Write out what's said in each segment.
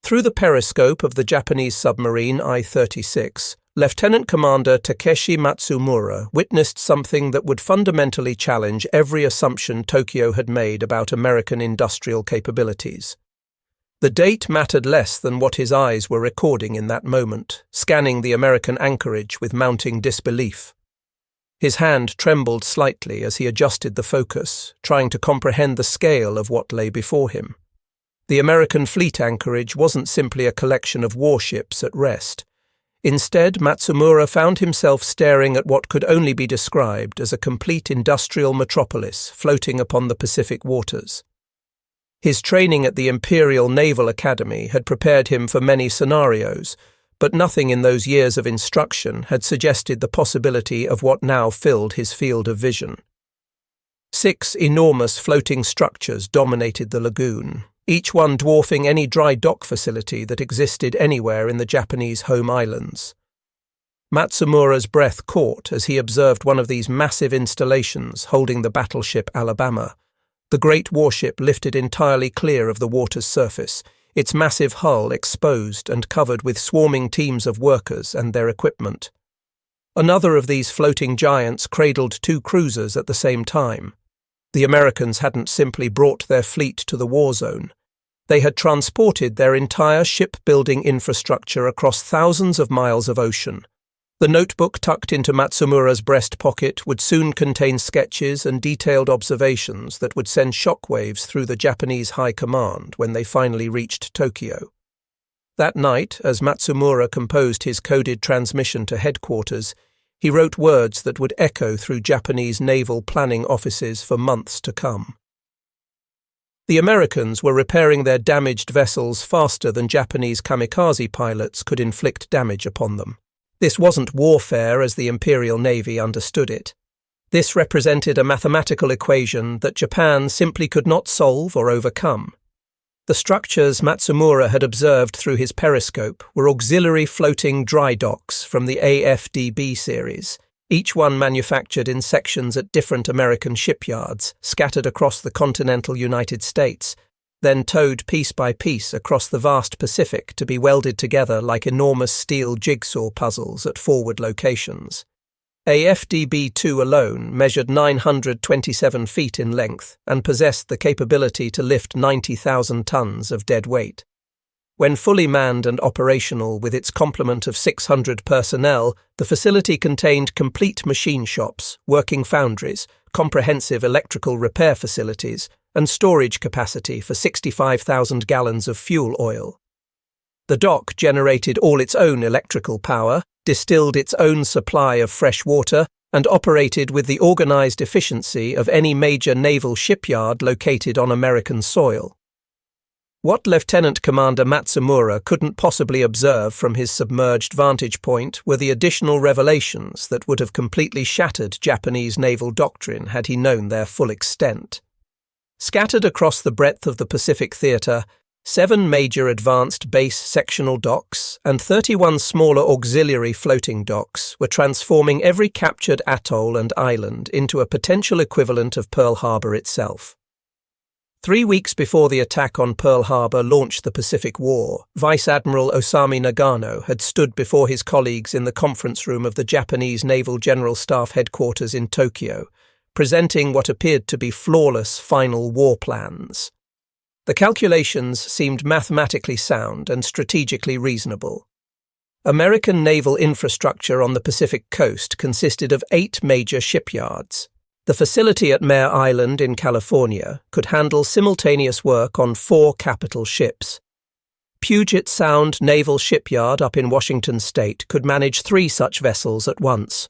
Through the periscope of the Japanese submarine I-36, Lieutenant Commander Takeshi Matsumura witnessed something that would fundamentally challenge every assumption Tokyo had made about American industrial capabilities. The date mattered less than what his eyes were recording in that moment, scanning the American anchorage with mounting disbelief. His hand trembled slightly as he adjusted the focus, trying to comprehend the scale of what lay before him. The American fleet anchorage wasn't simply a collection of warships at rest. Instead, Matsumura found himself staring at what could only be described as a complete industrial metropolis floating upon the Pacific waters. His training at the Imperial Naval Academy had prepared him for many scenarios, but nothing in those years of instruction had suggested the possibility of what now filled his field of vision. 6 enormous floating structures dominated the lagoon, each one dwarfing any dry dock facility that existed anywhere in the Japanese home islands. Matsumura's breath caught as he observed one of these massive installations holding the battleship Alabama. The great warship lifted entirely clear of the water's surface, its massive hull exposed and covered with swarming teams of workers and their equipment. Another of these floating giants cradled 2 cruisers at the same time. The Americans hadn't simply brought their fleet to the war zone. They had transported their entire shipbuilding infrastructure across thousands of miles of ocean. The notebook tucked into Matsumura's breast pocket would soon contain sketches and detailed observations that would send shockwaves through the Japanese high command when they finally reached Tokyo. That night, as Matsumura composed his coded transmission to headquarters, he wrote words that would echo through Japanese naval planning offices for months to come. The Americans were repairing their damaged vessels faster than Japanese kamikaze pilots could inflict damage upon them. This wasn't warfare as the Imperial Navy understood it. This represented a mathematical equation that Japan simply could not solve or overcome. The structures Matsumura had observed through his periscope were auxiliary floating dry docks from the AFDB series, each one manufactured in sections at different American shipyards, scattered across the continental United States, then towed piece by piece across the vast Pacific to be welded together like enormous steel jigsaw puzzles at forward locations. AFDB-2 alone measured 927 feet in length and possessed the capability to lift 90,000 tons of dead weight. When fully manned and operational with its complement of 600 personnel, the facility contained complete machine shops, working foundries, comprehensive electrical repair facilities, and storage capacity for 65,000 gallons of fuel oil. The dock generated all its own electrical power, distilled its own supply of fresh water, and operated with the organized efficiency of any major naval shipyard located on American soil. What Lieutenant Commander Matsumura couldn't possibly observe from his submerged vantage point were the additional revelations that would have completely shattered Japanese naval doctrine had he known their full extent. Scattered across the breadth of the Pacific Theatre, 7 major advanced base sectional docks and 31 smaller auxiliary floating docks were transforming every captured atoll and island into a potential equivalent of Pearl Harbor itself. 3 weeks before the attack on Pearl Harbor launched the Pacific War, Vice Admiral Osami Nagano had stood before his colleagues in the conference room of the Japanese Naval General Staff headquarters in Tokyo, presenting what appeared to be flawless final war plans. The calculations seemed mathematically sound and strategically reasonable. American naval infrastructure on the Pacific coast consisted of 8 major shipyards. The facility at Mare Island in California could handle simultaneous work on 4 capital ships. Puget Sound Naval Shipyard up in Washington state could manage 3 such vessels at once.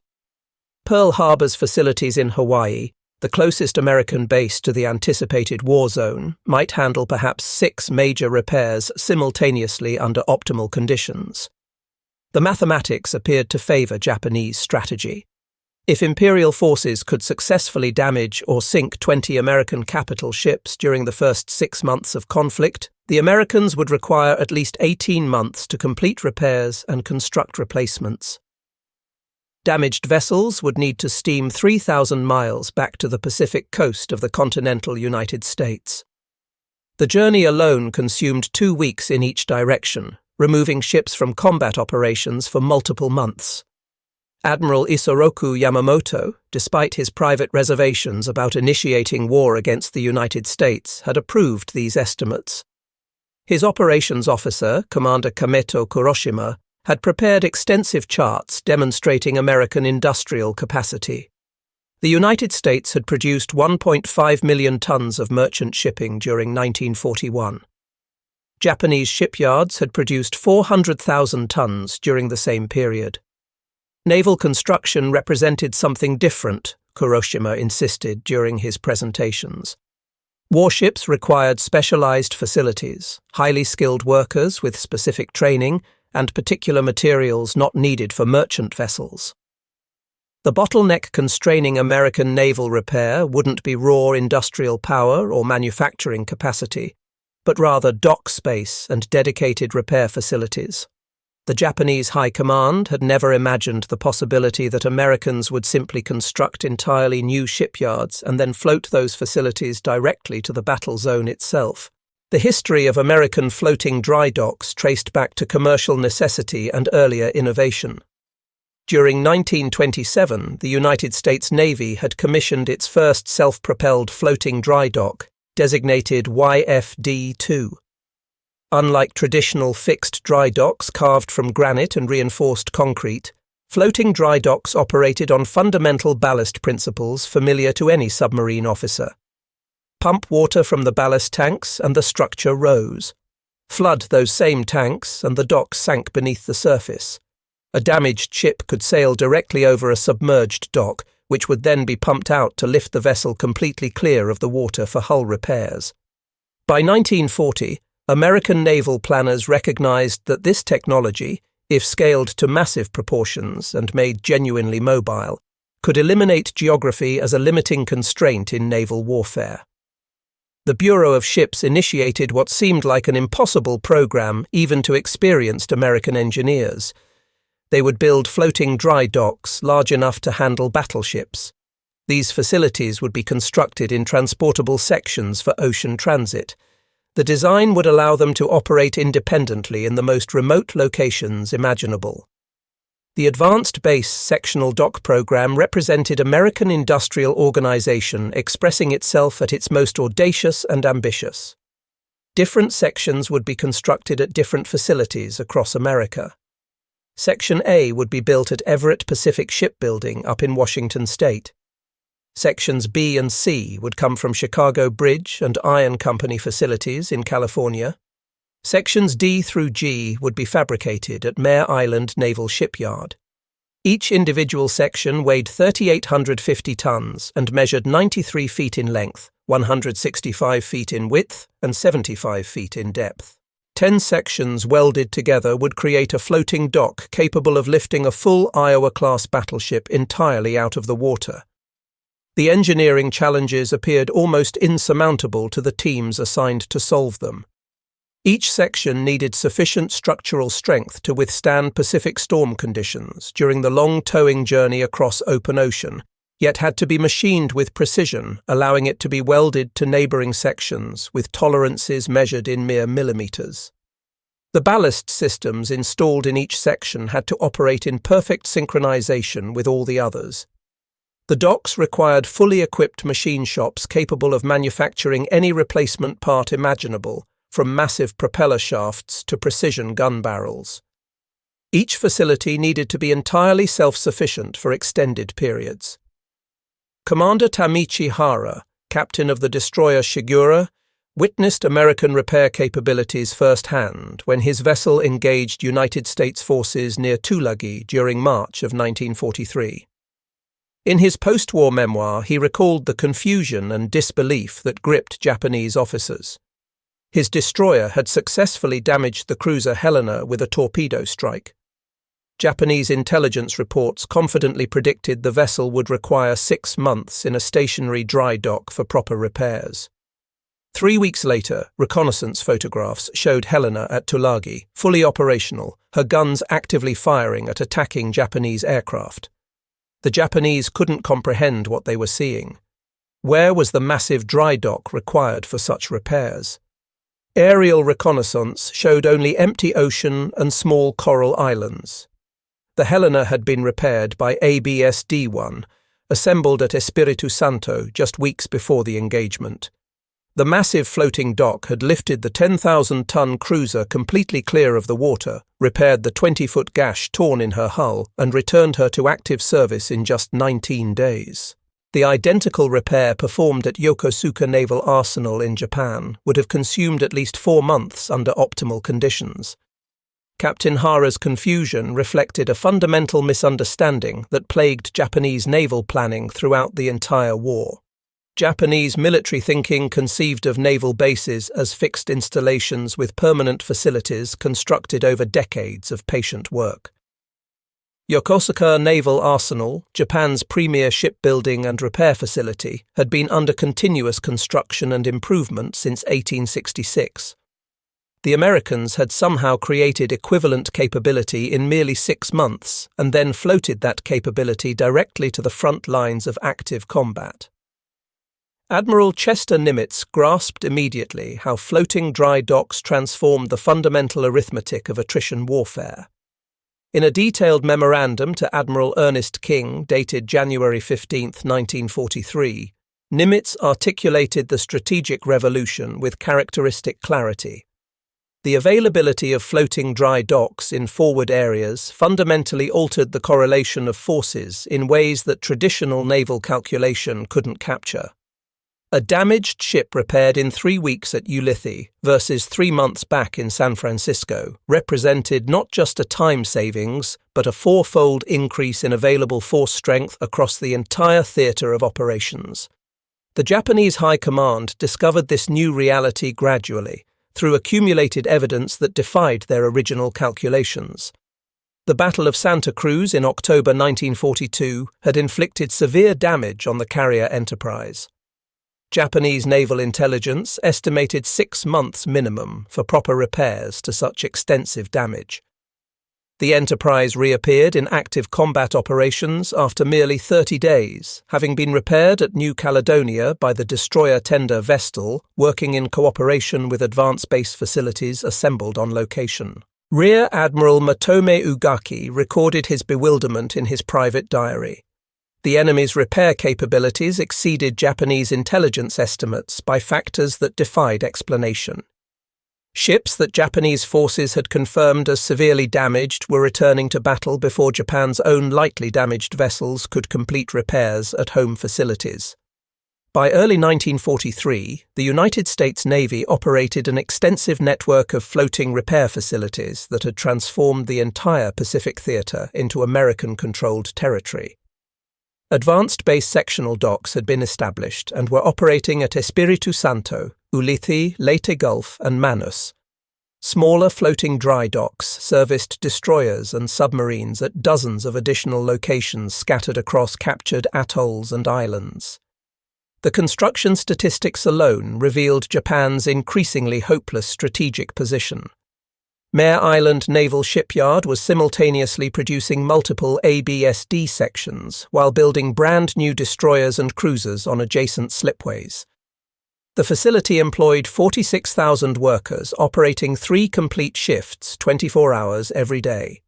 Pearl Harbor's facilities in Hawaii, the closest American base to the anticipated war zone, might handle perhaps 6 major repairs simultaneously under optimal conditions. The mathematics appeared to favor Japanese strategy. If Imperial forces could successfully damage or sink 20 American capital ships during the first 6 months of conflict, the Americans would require at least 18 months to complete repairs and construct replacements. Damaged vessels would need to steam 3,000 miles back to the Pacific coast of the continental United States. The journey alone consumed 2 weeks in each direction, removing ships from combat operations for multiple months. Admiral Isoroku Yamamoto, despite his private reservations about initiating war against the United States, had approved these estimates. His operations officer, Commander Kameto Kuroshima, had prepared extensive charts demonstrating American industrial capacity. The United States had produced 1.5 million tons of merchant shipping during 1941. Japanese shipyards had produced 400,000 tons during the same period. Naval construction represented something different, Kuroshima insisted during his presentations. Warships required specialized facilities, highly skilled workers with specific training, and particular materials not needed for merchant vessels. The bottleneck constraining American naval repair wouldn't be raw industrial power or manufacturing capacity, but rather dock space and dedicated repair facilities. The Japanese High Command had never imagined the possibility that Americans would simply construct entirely new shipyards and then float those facilities directly to the battle zone itself. The history of American floating dry docks traced back to commercial necessity and earlier innovation. During 1927, the United States Navy had commissioned its first self-propelled floating dry dock, designated YFD-2. Unlike traditional fixed dry docks carved from granite and reinforced concrete, floating dry docks operated on fundamental ballast principles familiar to any submarine officer. Pump water from the ballast tanks and the structure rose. Flood those same tanks and the dock sank beneath the surface. A damaged ship could sail directly over a submerged dock, which would then be pumped out to lift the vessel completely clear of the water for hull repairs. By 1940, American naval planners recognized that this technology, if scaled to massive proportions and made genuinely mobile, could eliminate geography as a limiting constraint in naval warfare. The Bureau of Ships initiated what seemed like an impossible program even to experienced American engineers. They would build floating dry docks large enough to handle battleships. These facilities would be constructed in transportable sections for ocean transit. The design would allow them to operate independently in the most remote locations imaginable. The Advanced Base Sectional Dock Program represented American industrial organization expressing itself at its most audacious and ambitious. Different sections would be constructed at different facilities across America. Section A would be built at Everett Pacific Shipbuilding up in Washington State. Sections B and C would come from Chicago Bridge and Iron Company facilities in California. Sections D through G would be fabricated at Mare Island Naval Shipyard. Each individual section weighed 3,850 tons and measured 93 feet in length, 165 feet in width, and 75 feet in depth. 10 sections welded together would create a floating dock capable of lifting a full Iowa-class battleship entirely out of the water. The engineering challenges appeared almost insurmountable to the teams assigned to solve them. Each section needed sufficient structural strength to withstand Pacific storm conditions during the long towing journey across open ocean, yet had to be machined with precision, allowing it to be welded to neighboring sections with tolerances measured in mere millimeters. The ballast systems installed in each section had to operate in perfect synchronization with all the others. The docks required fully equipped machine shops capable of manufacturing any replacement part imaginable, from massive propeller shafts to precision gun barrels. Each facility needed to be entirely self-sufficient for extended periods. Commander Tamichi Hara, captain of the destroyer Shigura, witnessed American repair capabilities firsthand when his vessel engaged United States forces near Tulagi during March of 1943. In his post-war memoir, he recalled the confusion and disbelief that gripped Japanese officers. His destroyer had successfully damaged the cruiser Helena with a torpedo strike. Japanese intelligence reports confidently predicted the vessel would require 6 months in a stationary dry dock for proper repairs. 3 weeks later, reconnaissance photographs showed Helena at Tulagi, fully operational, her guns actively firing at attacking Japanese aircraft. The Japanese couldn't comprehend what they were seeing. Where was the massive dry dock required for such repairs? Aerial reconnaissance showed only empty ocean and small coral islands. The Helena had been repaired by ABSD-1, assembled at Espiritu Santo just weeks before the engagement. The massive floating dock had lifted the 10,000-ton cruiser completely clear of the water, repaired the 20-foot gash torn in her hull, and returned her to active service in just 19 days. The identical repair performed at Yokosuka Naval Arsenal in Japan would have consumed at least 4 months under optimal conditions. Captain Hara's confusion reflected a fundamental misunderstanding that plagued Japanese naval planning throughout the entire war. Japanese military thinking conceived of naval bases as fixed installations with permanent facilities constructed over decades of patient work. Yokosuka Naval Arsenal, Japan's premier shipbuilding and repair facility, had been under continuous construction and improvement since 1866. The Americans had somehow created equivalent capability in merely 6 months and then floated that capability directly to the front lines of active combat. Admiral Chester Nimitz grasped immediately how floating dry docks transformed the fundamental arithmetic of attrition warfare. In a detailed memorandum to Admiral Ernest King, dated January 15, 1943, Nimitz articulated the strategic revolution with characteristic clarity. The availability of floating dry docks in forward areas fundamentally altered the correlation of forces in ways that traditional naval calculation couldn't capture. A damaged ship repaired in 3 weeks at Ulithi versus 3 months back in San Francisco represented not just a time savings, but a 4-fold increase in available force strength across the entire theatre of operations. The Japanese High Command discovered this new reality gradually, through accumulated evidence that defied their original calculations. The Battle of Santa Cruz in October 1942 had inflicted severe damage on the carrier Enterprise. Japanese naval intelligence estimated 6 months minimum for proper repairs to such extensive damage. The Enterprise reappeared in active combat operations after merely 30 days, having been repaired at New Caledonia by the destroyer tender Vestal, working in cooperation with advanced base facilities assembled on location. Rear Admiral Matome Ugaki recorded his bewilderment in his private diary. The enemy's repair capabilities exceeded Japanese intelligence estimates by factors that defied explanation. Ships that Japanese forces had confirmed as severely damaged were returning to battle before Japan's own lightly damaged vessels could complete repairs at home facilities. By early 1943, the United States Navy operated an extensive network of floating repair facilities that had transformed the entire Pacific theater into American-controlled territory. Advanced base sectional docks had been established and were operating at Espiritu Santo, Ulithi, Leyte Gulf, and Manus. Smaller floating dry docks serviced destroyers and submarines at dozens of additional locations scattered across captured atolls and islands. The construction statistics alone revealed Japan's increasingly hopeless strategic position. Mare Island Naval Shipyard was simultaneously producing multiple ABSD sections while building brand new destroyers and cruisers on adjacent slipways. The facility employed 46,000 workers operating 3 complete shifts 24 hours every day.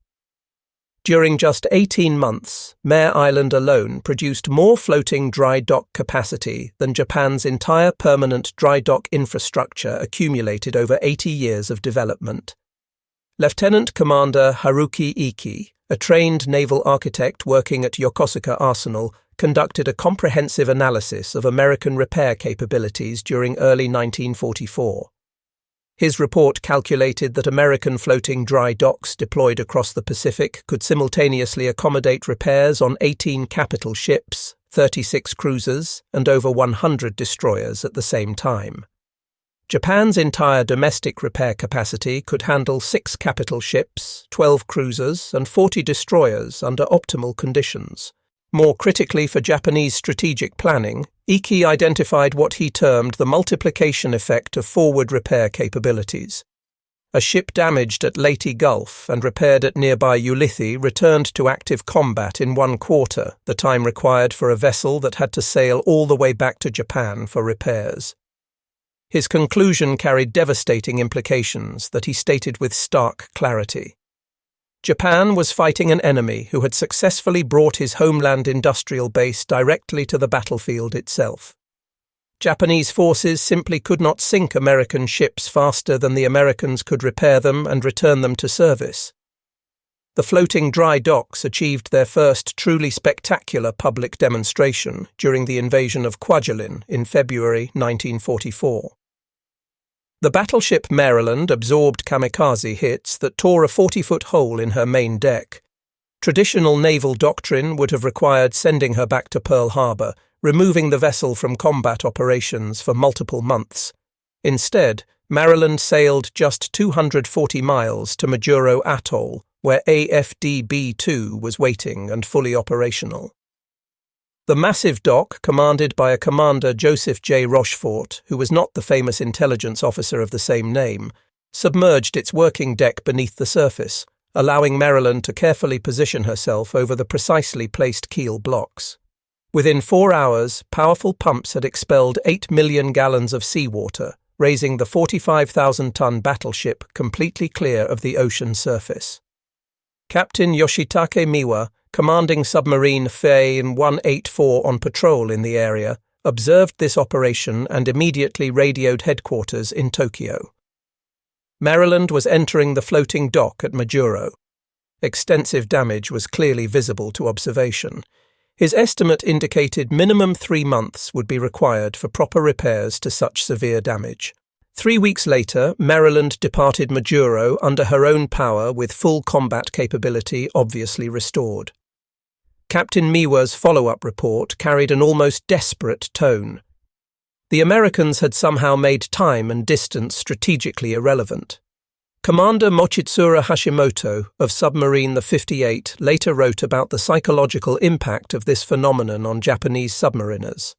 During just 18 months, Mare Island alone produced more floating dry dock capacity than Japan's entire permanent dry dock infrastructure accumulated over 80 years of development. Lieutenant Commander Haruki Iki, a trained naval architect working at Yokosuka Arsenal, conducted a comprehensive analysis of American repair capabilities during early 1944. His report calculated that American floating dry docks deployed across the Pacific could simultaneously accommodate repairs on 18 capital ships, 36 cruisers, and over 100 destroyers at the same time. Japan's entire domestic repair capacity could handle 6 capital ships, 12 cruisers, and 40 destroyers under optimal conditions. More critically for Japanese strategic planning, Iki identified what he termed the multiplication effect of forward repair capabilities. A ship damaged at Leyte Gulf and repaired at nearby Ulithi returned to active combat in 1 quarter, the time required for a vessel that had to sail all the way back to Japan for repairs. His conclusion carried devastating implications that he stated with stark clarity. Japan was fighting an enemy who had successfully brought his homeland industrial base directly to the battlefield itself. Japanese forces simply could not sink American ships faster than the Americans could repair them and return them to service. The floating dry docks achieved their first truly spectacular public demonstration during the invasion of Kwajalein in February 1944. The battleship Maryland absorbed kamikaze hits that tore a 40-foot hole in her main deck. Traditional naval doctrine would have required sending her back to Pearl Harbor, removing the vessel from combat operations for multiple months. Instead, Maryland sailed just 240 miles to Majuro Atoll, where AFDB-2 was waiting and fully operational. The massive dock, commanded by a Commander Joseph J. Rochefort, who was not the famous intelligence officer of the same name, submerged its working deck beneath the surface, allowing Maryland to carefully position herself over the precisely placed keel blocks. Within 4 hours, powerful pumps had expelled 8 million gallons of seawater, raising the 45,000-ton battleship completely clear of the ocean surface. Captain Yoshitake Miwa, commanding submarine Fein 184 on patrol in the area, observed this operation and immediately radioed headquarters in Tokyo. Maryland was entering the floating dock at Majuro. Extensive damage was clearly visible to observation. His estimate indicated minimum 3 months would be required for proper repairs to such severe damage. 3 weeks later, Maryland departed Majuro under her own power with full combat capability obviously restored. Captain Miwa's follow-up report carried an almost desperate tone. The Americans had somehow made time and distance strategically irrelevant. Commander Mochitsura Hashimoto of submarine the 58 later wrote about the psychological impact of this phenomenon on Japanese submariners.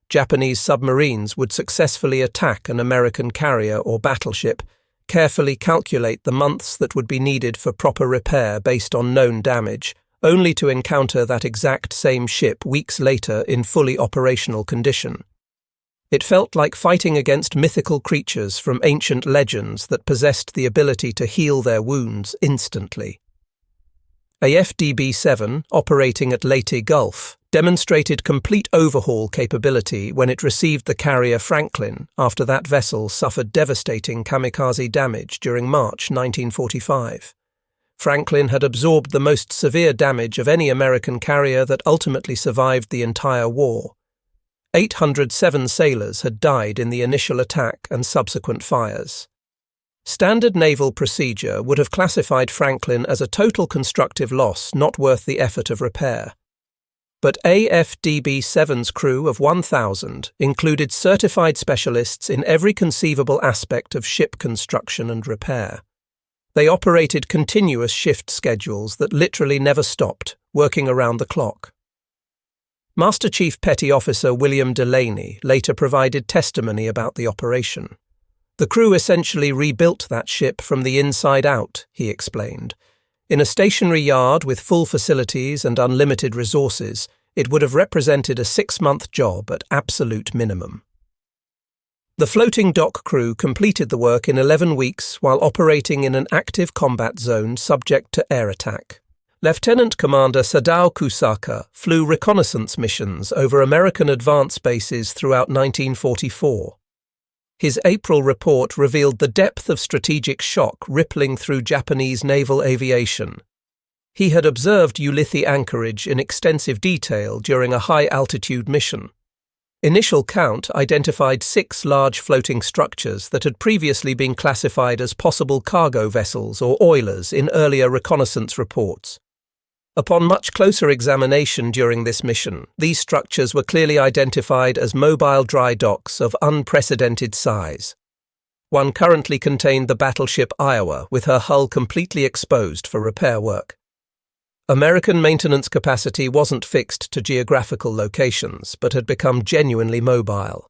Japanese submarines would successfully attack an American carrier or battleship, carefully calculate the months that would be needed for proper repair based on known damage, only to encounter that exact same ship weeks later in fully operational condition. It felt like fighting against mythical creatures from ancient legends that possessed the ability to heal their wounds instantly. AFDB-7, operating at Leyte Gulf, demonstrated complete overhaul capability when it received the carrier Franklin after that vessel suffered devastating kamikaze damage during March 1945. Franklin had absorbed the most severe damage of any American carrier that ultimately survived the entire war. 807 sailors had died in the initial attack and subsequent fires. Standard naval procedure would have classified Franklin as a total constructive loss not worth the effort of repair. But AFDB-7's crew of 1,000 included certified specialists in every conceivable aspect of ship construction and repair. They operated continuous shift schedules that literally never stopped, working around the clock. Master Chief Petty Officer William Delaney later provided testimony about the operation. The crew essentially rebuilt that ship from the inside out, he explained. In a stationary yard with full facilities and unlimited resources, it would have represented a 6-month job at absolute minimum. The floating dock crew completed the work in 11 weeks while operating in an active combat zone subject to air attack. Lieutenant Commander Sadao Kusaka flew reconnaissance missions over American advance bases throughout 1944. His April report revealed the depth of strategic shock rippling through Japanese naval aviation. He had observed Ulithi anchorage in extensive detail during a high-altitude mission. Initial count identified 6 large floating structures that had previously been classified as possible cargo vessels or oilers in earlier reconnaissance reports. Upon much closer examination during this mission, these structures were clearly identified as mobile dry docks of unprecedented size. One currently contained the battleship Iowa, with her hull completely exposed for repair work. American maintenance capacity wasn't fixed to geographical locations, but had become genuinely mobile.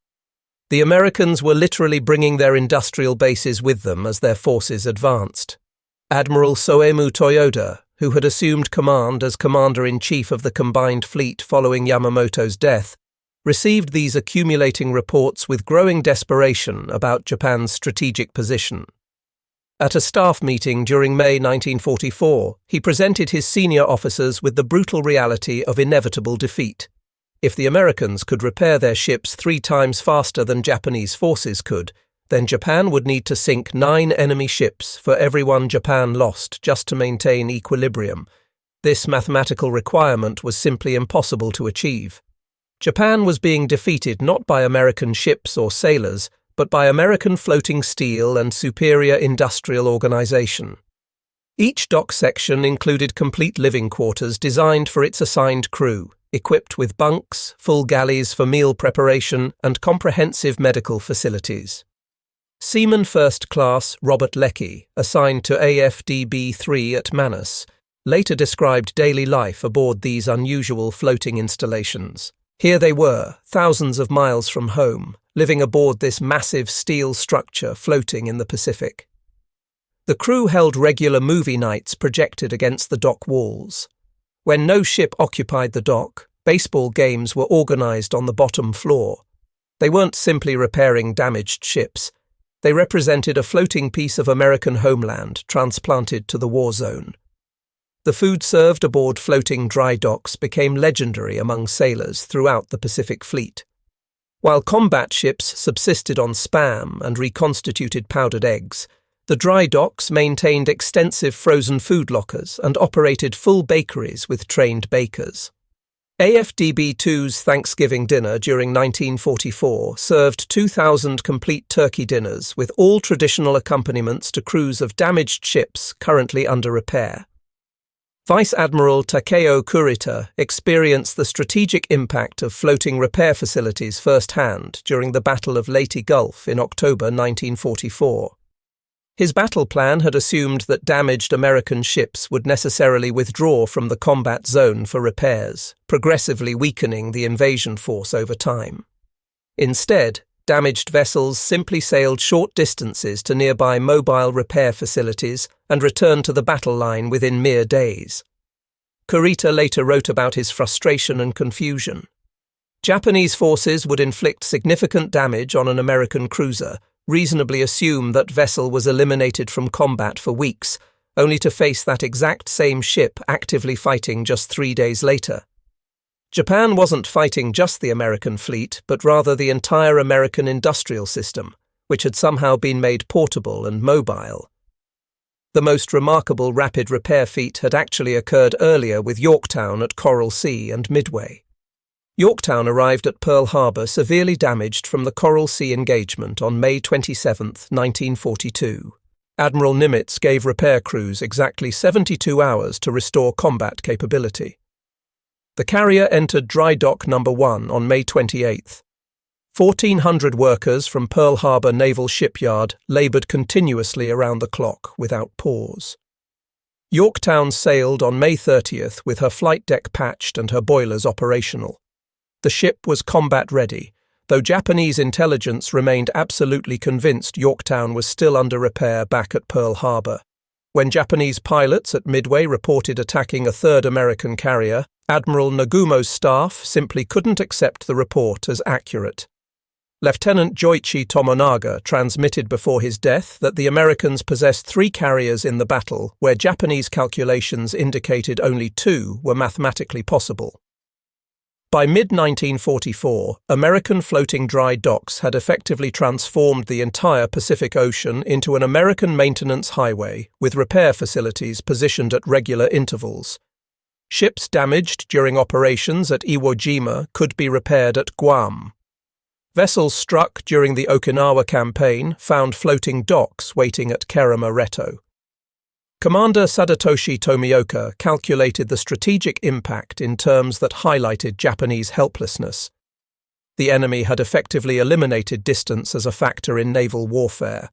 The Americans were literally bringing their industrial bases with them as their forces advanced. Admiral Soemu Toyoda, who had assumed command as Commander-in-Chief of the Combined Fleet following Yamamoto's death, received these accumulating reports with growing desperation about Japan's strategic position. At a staff meeting during May 1944, he presented his senior officers with the brutal reality of inevitable defeat. If the Americans could repair their ships 3 times faster than Japanese forces could, then Japan would need to sink 9 enemy ships for every one Japan lost just to maintain equilibrium. This mathematical requirement was simply impossible to achieve. Japan was being defeated not by American ships or sailors, but by American floating steel and superior industrial organization. Each dock section included complete living quarters designed for its assigned crew, equipped with bunks, full galleys for meal preparation, and comprehensive medical facilities. Seaman First Class Robert Leckie, assigned to AFDB-3 at Manus, later described daily life aboard these unusual floating installations. Here they were, thousands of miles from home, living aboard this massive steel structure floating in the Pacific. The crew held regular movie nights projected against the dock walls. When no ship occupied the dock, baseball games were organized on the bottom floor. They weren't simply repairing damaged ships. They represented a floating piece of American homeland transplanted to the war zone. The food served aboard floating dry docks became legendary among sailors throughout the Pacific Fleet. While combat ships subsisted on Spam and reconstituted powdered eggs, the dry docks maintained extensive frozen food lockers and operated full bakeries with trained bakers. AFDB-2's Thanksgiving dinner during 1944 served 2,000 complete turkey dinners with all traditional accompaniments to crews of damaged ships currently under repair. Vice Admiral Takeo Kurita experienced the strategic impact of floating repair facilities firsthand during the Battle of Leyte Gulf in October 1944. His battle plan had assumed that damaged American ships would necessarily withdraw from the combat zone for repairs, progressively weakening the invasion force over time. Instead, damaged vessels simply sailed short distances to nearby mobile repair facilities and returned to the battle line within mere days. Kurita later wrote about his frustration and confusion. Japanese forces would inflict significant damage on an American cruiser, reasonably assume that vessel was eliminated from combat for weeks, only to face that exact same ship actively fighting just 3 days later. Japan wasn't fighting just the American fleet, but rather the entire American industrial system, which had somehow been made portable and mobile. The most remarkable rapid repair feat had actually occurred earlier with Yorktown at Coral Sea and Midway. Yorktown arrived at Pearl Harbor severely damaged from the Coral Sea engagement on May 27, 1942. Admiral Nimitz gave repair crews exactly 72 hours to restore combat capability. The carrier entered Dry Dock No. 1 on May 28. 1,400 workers from Pearl Harbor Naval Shipyard labored continuously around the clock without pause. Yorktown sailed on May 30th with her flight deck patched and her boilers operational. The ship was combat-ready, though Japanese intelligence remained absolutely convinced Yorktown was still under repair back at Pearl Harbor. When Japanese pilots at Midway reported attacking a third American carrier, Admiral Nagumo's staff simply couldn't accept the report as accurate. Lieutenant Joichi Tomonaga transmitted before his death that the Americans possessed 3 carriers in the battle, where Japanese calculations indicated only 2 were mathematically possible. By mid-1944, American floating dry docks had effectively transformed the entire Pacific Ocean into an American maintenance highway with repair facilities positioned at regular intervals. Ships damaged during operations at Iwo Jima could be repaired at Guam. Vessels struck during the Okinawa campaign found floating docks waiting at Kerama-Retto. Commander Sadatoshi Tomioka calculated the strategic impact in terms that highlighted Japanese helplessness. The enemy had effectively eliminated distance as a factor in naval warfare.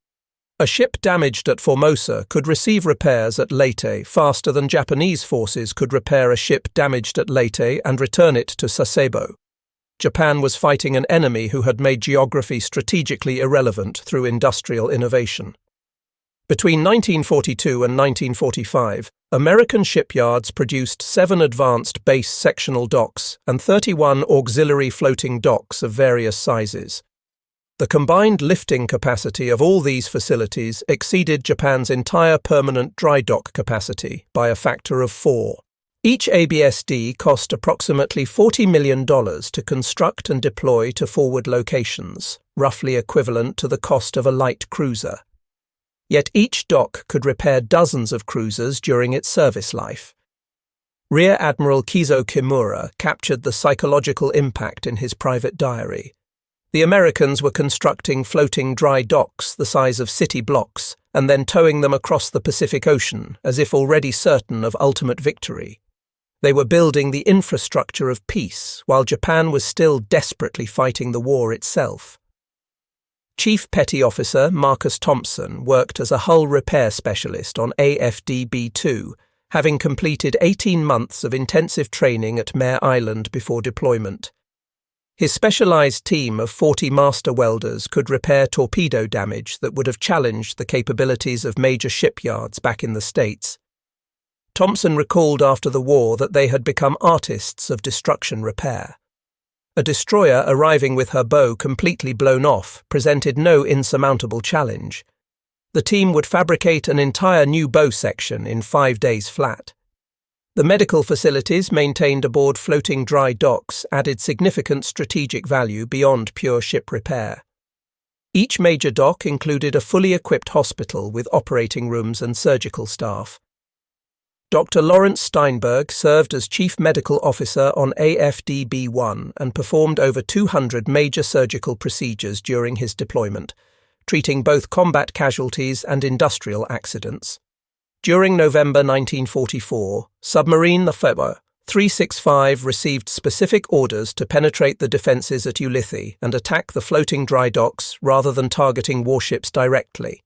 A ship damaged at Formosa could receive repairs at Leyte faster than Japanese forces could repair a ship damaged at Leyte and return it to Sasebo. Japan was fighting an enemy who had made geography strategically irrelevant through industrial innovation. Between 1942 and 1945, American shipyards produced 7 advanced base sectional docks and 31 auxiliary floating docks of various sizes. The combined lifting capacity of all these facilities exceeded Japan's entire permanent dry dock capacity by a factor of 4. Each ABSD cost approximately $40 million to construct and deploy to forward locations, roughly equivalent to the cost of a light cruiser. Yet each dock could repair dozens of cruisers during its service life. Rear Admiral Kizo Kimura captured the psychological impact in his private diary. The Americans were constructing floating dry docks the size of city blocks and then towing them across the Pacific Ocean as if already certain of ultimate victory. They were building the infrastructure of peace while Japan was still desperately fighting the war itself. Chief Petty Officer Marcus Thompson worked as a hull repair specialist on AFDB-2, having completed 18 months of intensive training at Mare Island before deployment. His specialized team of 40 master welders could repair torpedo damage that would have challenged the capabilities of major shipyards back in the States. Thompson recalled after the war that they had become artists of destruction repair. A destroyer arriving with her bow completely blown off presented no insurmountable challenge. The team would fabricate an entire new bow section in 5 days flat. The medical facilities maintained aboard floating dry docks added significant strategic value beyond pure ship repair. Each major dock included a fully equipped hospital with operating rooms and surgical staff. Dr. Lawrence Steinberg served as Chief Medical Officer on AFDB-1 and performed over 200 major surgical procedures during his deployment, treating both combat casualties and industrial accidents. During November 1944, submarine Lefebvre 365 received specific orders to penetrate the defences at Ulithi and attack the floating dry docks rather than targeting warships directly.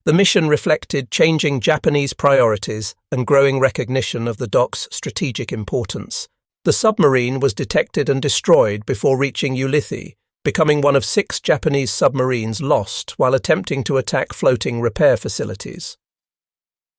The mission reflected changing Japanese priorities and growing recognition of the dock's strategic importance. The submarine was detected and destroyed before reaching Ulithi, becoming one of 6 Japanese submarines lost while attempting to attack floating repair facilities.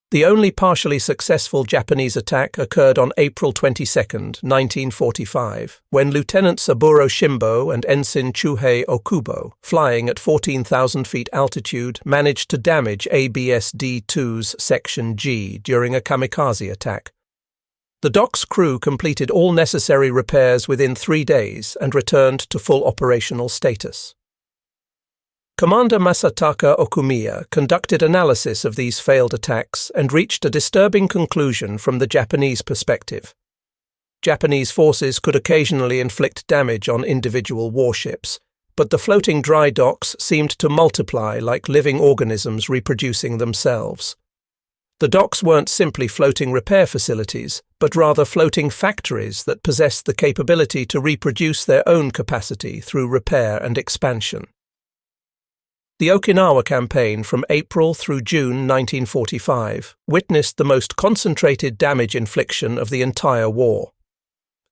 The only partially successful Japanese attack occurred on April 22, 1945, when Lieutenant Saburo Shimbo and Ensign Chuhei Okubo, flying at 14,000 feet altitude, managed to damage ABSD-2's Section G during a kamikaze attack. The dock's crew completed all necessary repairs within 3 days and returned to full operational status. Commander Masataka Okumiya conducted analysis of these failed attacks and reached a disturbing conclusion from the Japanese perspective. Japanese forces could occasionally inflict damage on individual warships, but the floating dry docks seemed to multiply like living organisms reproducing themselves. The docks weren't simply floating repair facilities, but rather floating factories that possessed the capability to reproduce their own capacity through repair and expansion. The Okinawa campaign from April through June 1945 witnessed the most concentrated damage infliction of the entire war.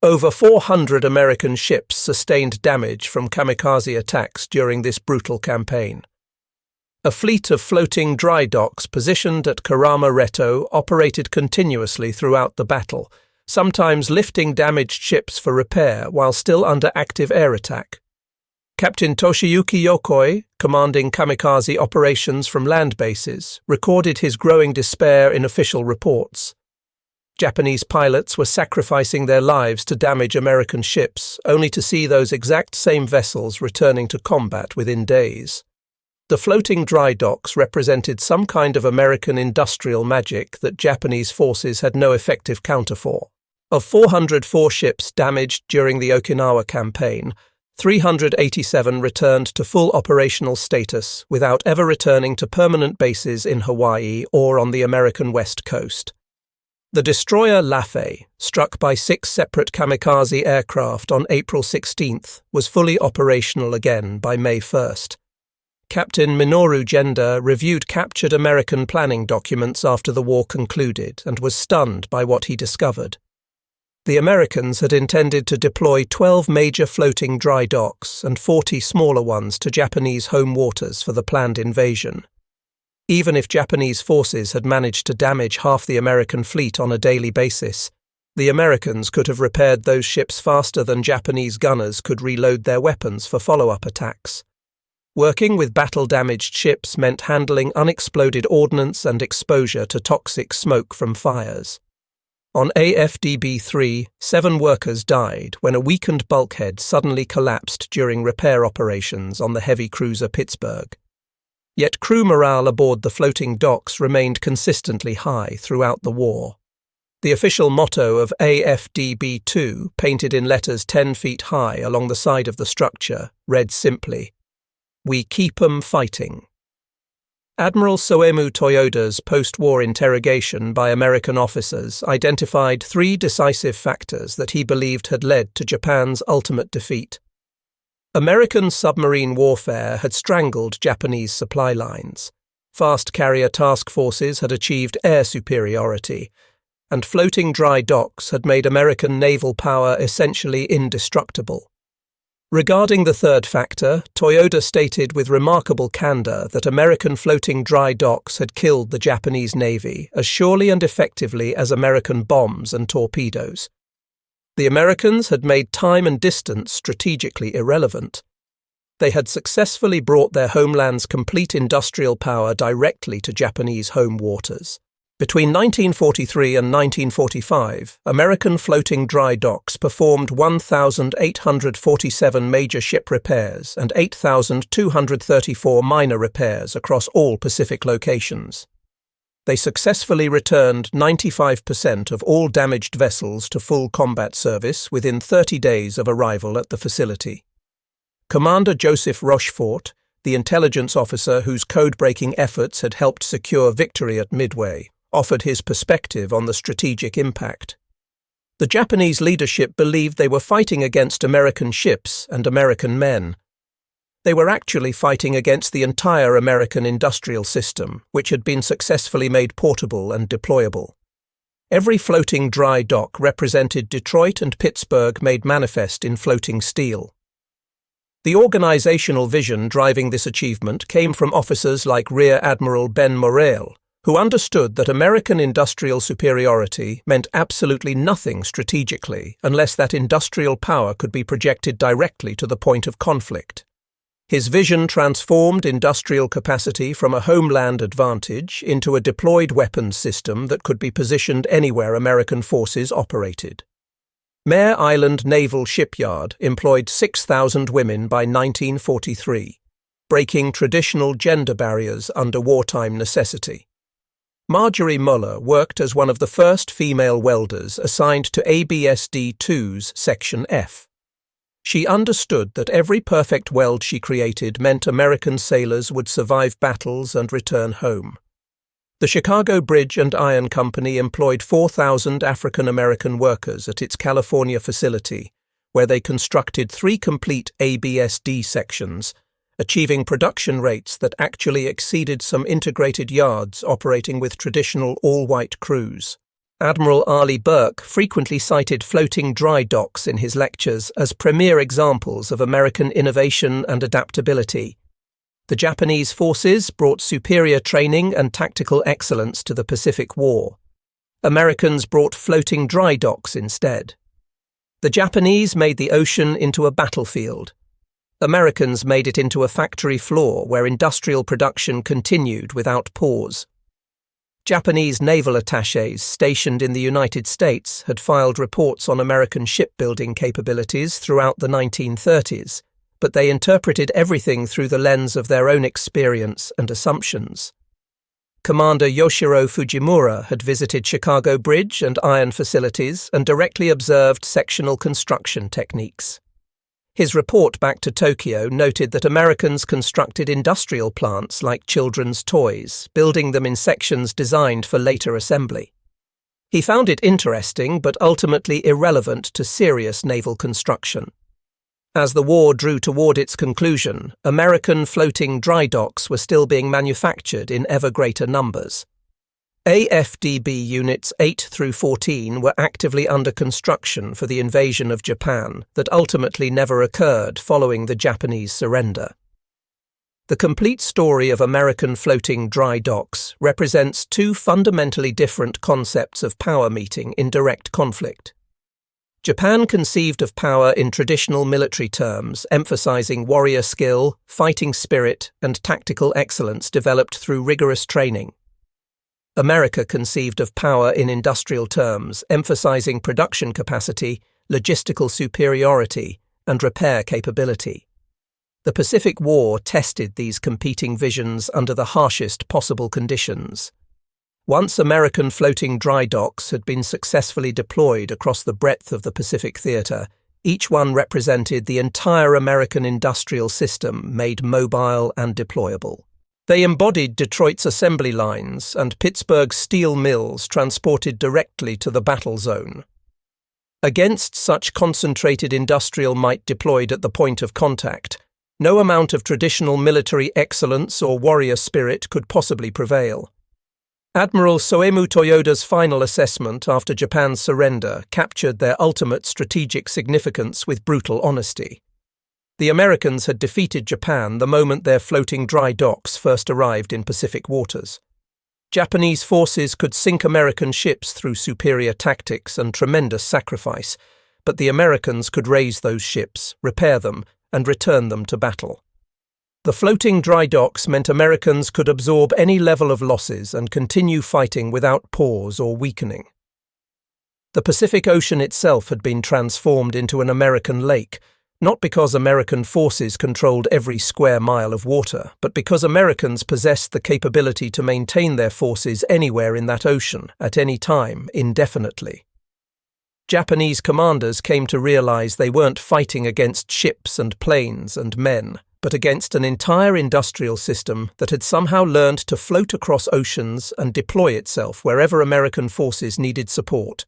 Over 400 American ships sustained damage from kamikaze attacks during this brutal campaign. A fleet of floating dry docks positioned at Karama Reto operated continuously throughout the battle, sometimes lifting damaged ships for repair while still under active air attack. Captain Toshiyuki Yokoi, commanding kamikaze operations from land bases, recorded his growing despair in official reports. Japanese pilots were sacrificing their lives to damage American ships, only to see those exact same vessels returning to combat within days. The floating dry docks represented some kind of American industrial magic that Japanese forces had no effective counter for. Of 404 ships damaged during the Okinawa campaign, 387 returned to full operational status without ever returning to permanent bases in Hawaii or on the American West Coast. The destroyer Laffey, struck by 6 separate kamikaze aircraft on April 16th, was fully operational again by May 1st. Captain Minoru Genda reviewed captured American planning documents after the war concluded and was stunned by what he discovered. The Americans had intended to deploy 12 major floating dry docks and 40 smaller ones to Japanese home waters for the planned invasion. Even if Japanese forces had managed to damage half the American fleet on a daily basis, the Americans could have repaired those ships faster than Japanese gunners could reload their weapons for follow-up attacks. Working with battle-damaged ships meant handling unexploded ordnance and exposure to toxic smoke from fires. On AFDB-3, 7 workers died when a weakened bulkhead suddenly collapsed during repair operations on the heavy cruiser Pittsburgh. Yet crew morale aboard the floating docks remained consistently high throughout the war. The official motto of AFDB-2, painted in letters 10 feet high along the side of the structure, read simply, "We keep 'em fighting." Admiral Soemu Toyoda's post-war interrogation by American officers identified 3 decisive factors that he believed had led to Japan's ultimate defeat. American submarine warfare had strangled Japanese supply lines. Fast carrier task forces had achieved air superiority, and floating dry docks had made American naval power essentially indestructible. Regarding the third factor, Toyoda stated with remarkable candor that American floating dry docks had killed the Japanese Navy as surely and effectively as American bombs and torpedoes. The Americans had made time and distance strategically irrelevant. They had successfully brought their homeland's complete industrial power directly to Japanese home waters. Between 1943 and 1945, American floating dry docks performed 1,847 major ship repairs and 8,234 minor repairs across all Pacific locations. They successfully returned 95% of all damaged vessels to full combat service within 30 days of arrival at the facility. Commander Joseph Rochefort, the intelligence officer whose code-breaking efforts had helped secure victory at Midway, offered his perspective on the strategic impact. The Japanese leadership believed they were fighting against American ships and American men. They were actually fighting against the entire American industrial system, which had been successfully made portable and deployable. Every floating dry dock represented Detroit and Pittsburgh made manifest in floating steel. The organizational vision driving this achievement came from officers like Rear Admiral Ben Morrell, who understood that American industrial superiority meant absolutely nothing strategically unless that industrial power could be projected directly to the point of conflict. His vision transformed industrial capacity from a homeland advantage into a deployed weapons system that could be positioned anywhere American forces operated. Mare Island Naval Shipyard employed 6,000 women by 1943, breaking traditional gender barriers under wartime necessity. Marjorie Muller worked as one of the first female welders assigned to ABSD-2's Section F. She understood that every perfect weld she created meant American sailors would survive battles and return home. The Chicago Bridge and Iron Company employed 4,000 African-American workers at its California facility, where they constructed 3 complete ABSD sections, achieving production rates that actually exceeded some integrated yards operating with traditional all-white crews. Admiral Arleigh Burke frequently cited floating dry docks in his lectures as premier examples of American innovation and adaptability. The Japanese forces brought superior training and tactical excellence to the Pacific War. Americans brought floating dry docks instead. The Japanese made the ocean into a battlefield. Americans made it into a factory floor where industrial production continued without pause. Japanese naval attachés stationed in the United States had filed reports on American shipbuilding capabilities throughout the 1930s, but they interpreted everything through the lens of their own experience and assumptions. Commander Yoshiro Fujimura had visited Chicago Bridge and Iron facilities and directly observed sectional construction techniques. His report back to Tokyo noted that Americans constructed industrial plants like children's toys, building them in sections designed for later assembly. He found it interesting but ultimately irrelevant to serious naval construction. As the war drew toward its conclusion, American floating dry docks were still being manufactured in ever greater numbers. AFDB Units 8 through 14 were actively under construction for the invasion of Japan that ultimately never occurred following the Japanese surrender. The complete story of American floating dry docks represents two fundamentally different concepts of power meeting in direct conflict. Japan conceived of power in traditional military terms, emphasizing warrior skill, fighting spirit, and tactical excellence developed through rigorous training. America conceived of power in industrial terms, emphasizing production capacity, logistical superiority, and repair capability. The Pacific War tested these competing visions under the harshest possible conditions. Once American floating dry docks had been successfully deployed across the breadth of the Pacific theater, each one represented the entire American industrial system made mobile and deployable. They embodied Detroit's assembly lines and Pittsburgh's steel mills transported directly to the battle zone. Against such concentrated industrial might deployed at the point of contact, no amount of traditional military excellence or warrior spirit could possibly prevail. Admiral Soemu Toyoda's final assessment after Japan's surrender captured their ultimate strategic significance with brutal honesty. The Americans had defeated Japan the moment their floating dry docks first arrived in Pacific waters. Japanese forces could sink American ships through superior tactics and tremendous sacrifice, but the Americans could raise those ships, repair them, and return them to battle. The floating dry docks meant Americans could absorb any level of losses and continue fighting without pause or weakening. The Pacific Ocean itself had been transformed into an American lake, not because American forces controlled every square mile of water, but because Americans possessed the capability to maintain their forces anywhere in that ocean, at any time, indefinitely. Japanese commanders came to realize they weren't fighting against ships and planes and men, but against an entire industrial system that had somehow learned to float across oceans and deploy itself wherever American forces needed support.